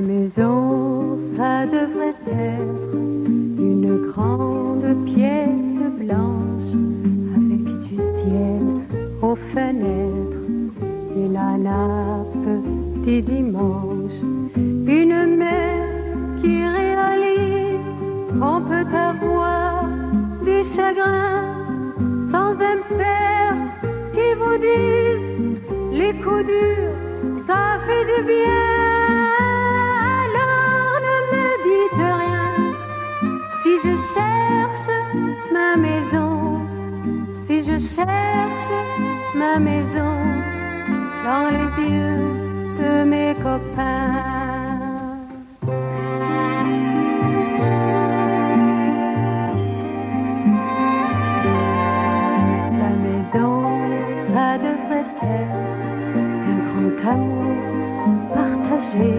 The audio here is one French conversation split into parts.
La maison, ça devrait être une grande pièce blanche avec du ciel aux fenêtres et la nappe des dimanches. Une mère qui réalise qu'on peut avoir du chagrin sans un père qui vous dise les coups durs, ça fait du bien. Alors ne me dites rien si je cherche ma maison, si je cherche ma maison dans les yeux de mes copains. La maison, ça devrait être un grand amour partagé,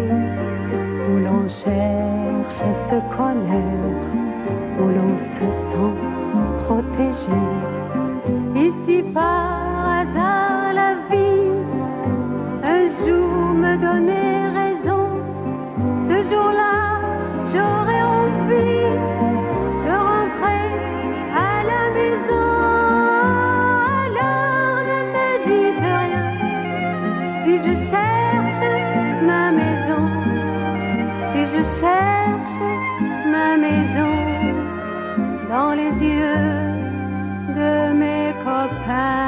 où l'on cherche à se connaître, où l'on se sent protégé. Ici par hasard la vie un jour me donnait raison. Ce jour-là j'aurais envie de rentrer à la maison. Alors ne me dites rien si je cherche ma maison, si je cherche ma maison dans les yeux de mes copains.